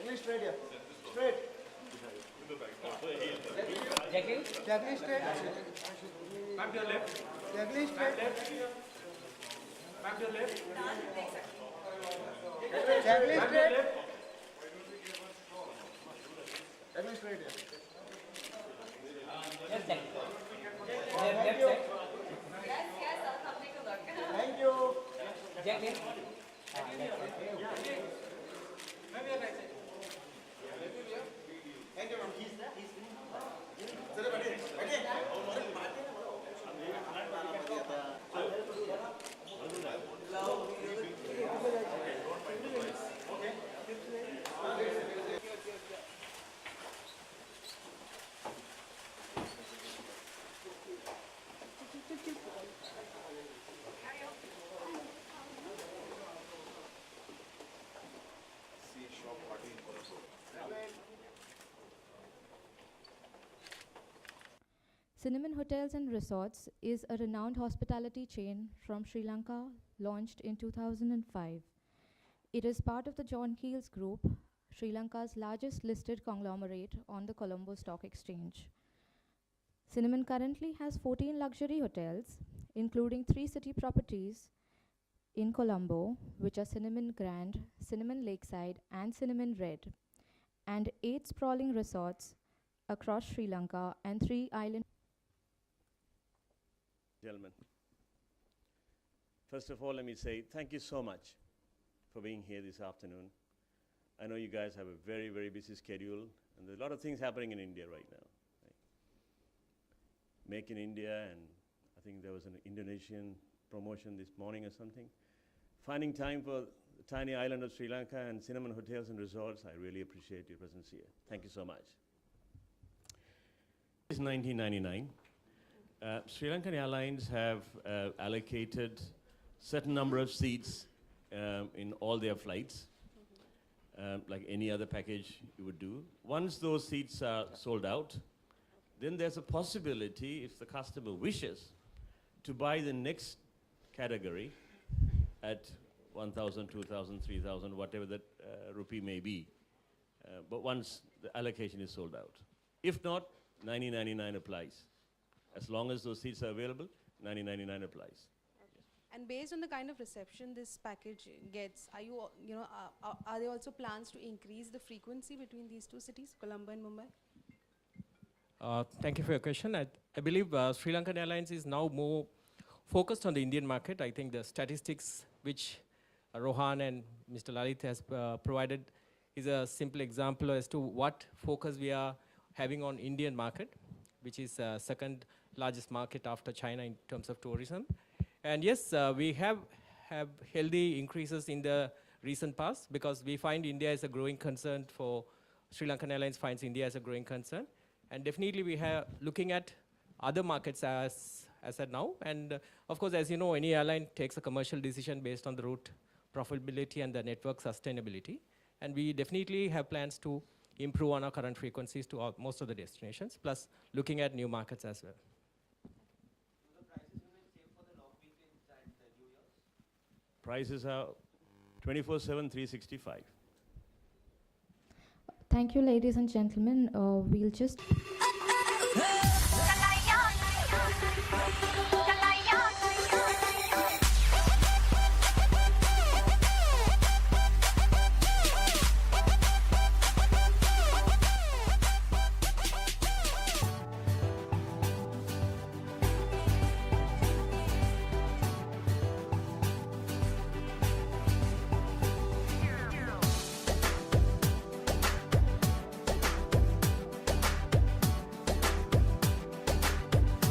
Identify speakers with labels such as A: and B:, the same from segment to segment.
A: Jacqueline, straight here. Straight.
B: Jacqueline?
A: Jacqueline, straight.
C: Back to your left.
A: Jacqueline, straight.
C: Back to your left.
A: Jacqueline,
C: Back to your
A: straight.
C: left.
A: Jacqueline, straight here.
B: Left side.
A: Thank
B: Left
A: you.
B: side.
D: Yes, I'll come take a look.
A: Thank you.
B: Jacqueline?
A: Thank you, ma'am. He's there. He's
E: Cinnamon Hotels and Resorts is a renowned hospitality chain from Sri Lanka, launched in 2005. It is part of the John Keells Group, Sri Lanka's largest listed conglomerate on the Colombo Stock Exchange. Cinnamon currently has 14 luxury hotels, including 3 city properties in Colombo, which are Cinnamon Grand, Cinnamon Lakeside, and Cinnamon Red, and 8 sprawling resorts across Sri Lanka and 3 island.
F: Gentlemen, first of all, let me say thank you so much for being here this afternoon. I know you guys have a very, very busy schedule, and there's a lot of things happening in India right now. Right? Make in India, and I think there was an Indonesian promotion this morning or something. Finding time for the tiny island of Sri Lanka and Cinnamon Hotels and Resorts, I really appreciate your presence here. Thank you so much. It's 1999. Sri Lankan Airlines have allocated certain number of seats in all their flights, like any other package you would do. Once those seats are sold out, then there's a possibility, if the customer wishes, to buy the next category at 1,000, 2,000, 3,000, whatever that rupee may be. But once the allocation is sold out. If not, 9099 applies. As long as those seats are available, 9099 applies.
G: And based on the kind of reception this package gets, are you, are there also plans to increase the frequency between these two cities, Colombo and Mumbai?
H: Thank you for your question. I believe Sri Lankan Airlines is now more focused on the Indian market. I think the statistics which Rohan and Mr. Lalit has provided is a simple example as to what focus we are having on Indian market, which is second largest market after China in terms of tourism. And yes, we have healthy increases in the recent past because we find India is a growing concern for Sri Lankan Airlines finds India as a growing concern. And definitely we have looking at other markets as at now. And of course, as you know, any airline takes a commercial decision based on the route profitability and the network sustainability. And we definitely have plans to improve on our current frequencies to most of the destinations, plus looking at new markets as well.
F: Prices are 24/7, 365.
E: Thank you, ladies and gentlemen. We'll just...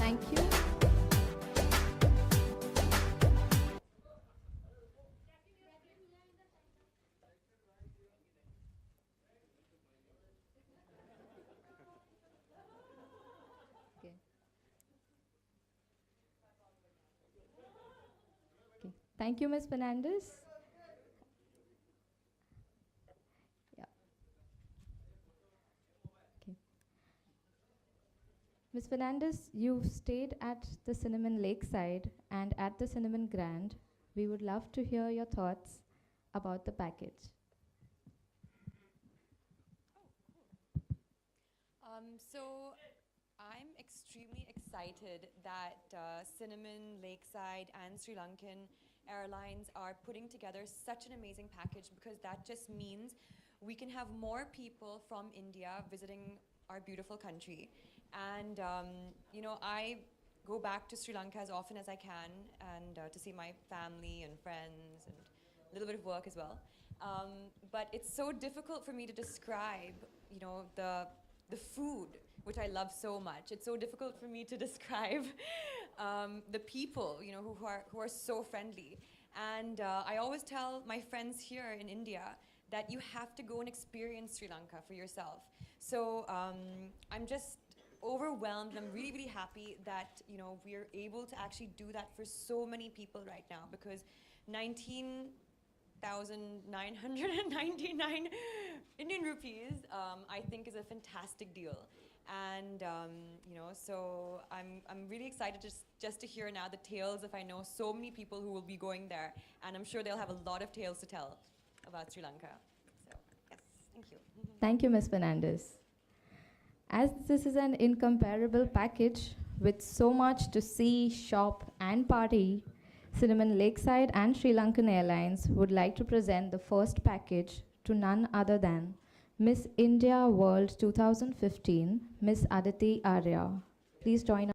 E: Thank you. Okay. Okay. Thank you, Ms. Fernandez. Yeah. Okay. Ms. Fernandez, you've stayed at the Cinnamon Lakeside and at the Cinnamon Grand. We would love to hear your thoughts about the package.
D: So I'm extremely excited that Cinnamon, Lakeside, and Sri Lankan Airlines are putting together such an amazing package, because that just means we can have more people from India visiting our beautiful country. And you know, I go back to Sri Lanka as often as I can, and to see my family and friends and a little bit of work as well. But it's so difficult for me to describe, you know, the food, which I love so much. It's so difficult for me to describe the people, you know, who are so friendly. And I always tell my friends here in India that you have to go and experience Sri Lanka for yourself. So I'm just overwhelmed. I'm really, really happy that, you know, we're able to actually do that for so many people right now, because 19,999 Indian rupees, I think, is a fantastic deal. And you know, so I'm really excited just to hear now the tales of, I know so many people who will be going there, and I'm sure they'll have a lot of tales to tell about Sri Lanka. So yes, thank you.
E: Thank you, Ms. Fernandez. As this is an incomparable package with so much to see, shop, and party, Cinnamon Lakeside and Sri Lankan Airlines would like to present the first package to none other than Miss India World 2015, Miss Aditi Arya. Please join us.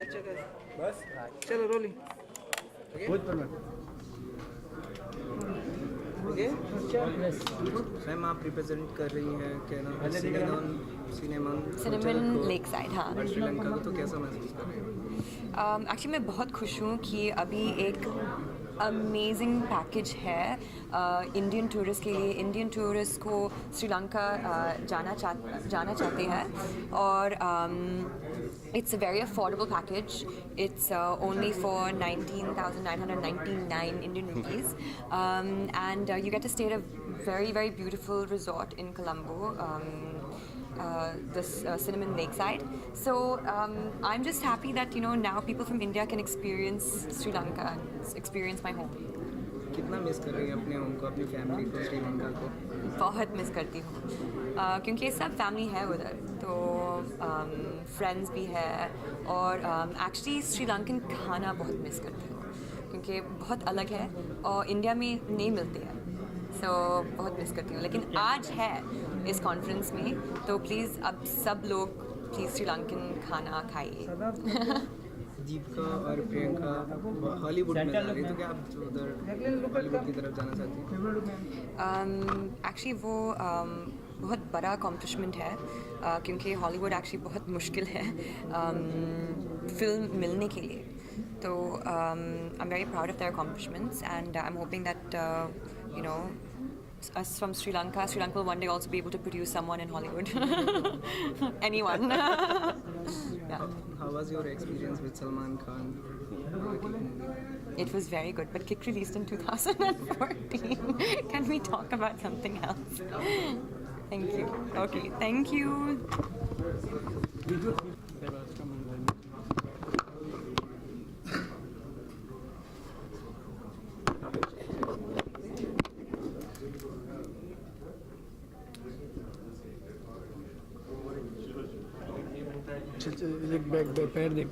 C: बस चलो rolling
I: ma'am आप represent कर रही हैं क्या
D: Cinnamon Lakeside, हाँ.
I: और श्रीलंका को तो कैसा महसूस कर रही हैं?
D: एक्चुअली मैं बहुत खुश हूँ कि अभी एक अमेजिंग पैकेज है इंडियन टूरिस्ट के लिए. इंडियन टूरिस्ट को श्रीलंका जाना चाहते हैं और it's a very affordable package. It's only for 19,999 Indian rupees, and you get to stay at a very, very beautiful resort in Colombo, this Cinnamon Lakeside. So I'm just happy that now people from India can experience Sri Lanka, experience my home.
I: कितना miss कर रही हैं अपने home को, अपनी family को, श्रीलंका को?
D: बहुत मिस करती हूँ क्योंकि सब फैमिली है उधर, तो फ्रेंड्स भी है और एक्चुअली श्रीलंकन खाना बहुत मिस करती हूँ क्योंकि बहुत अलग है और इंडिया में नहीं मिलते हैं. सो बहुत मिस करती हूँ, लेकिन आज है इस कॉन्फ्रेंस में, तो प्लीज़ अब सब लोग प्लीज़ श्रीलंकन खाना खाइए.
I: दीपिका और प्रियंका हॉलीवुड में जा रही, तो क्या आप उधर हॉलीवुड की तरफ जाना चाहती हैं?
D: एक्चुअली वो बहुत बड़ा अकॉम्प्लिशमेंट है क्योंकि हॉलीवुड एक्चुअली बहुत मुश्किल है फिल्म मिलने के लिए. तो I am very proud of their accomplishments and I am hoping that us from Sri Lanka will one day also be able to produce someone in Hollywood. Anyone. Yeah.
I: How was your experience with Salman Khan?
D: It was very good, but Kick released in 2014. Can we talk about something else? Thank you. Okay, thank you.
J: एक पैर देख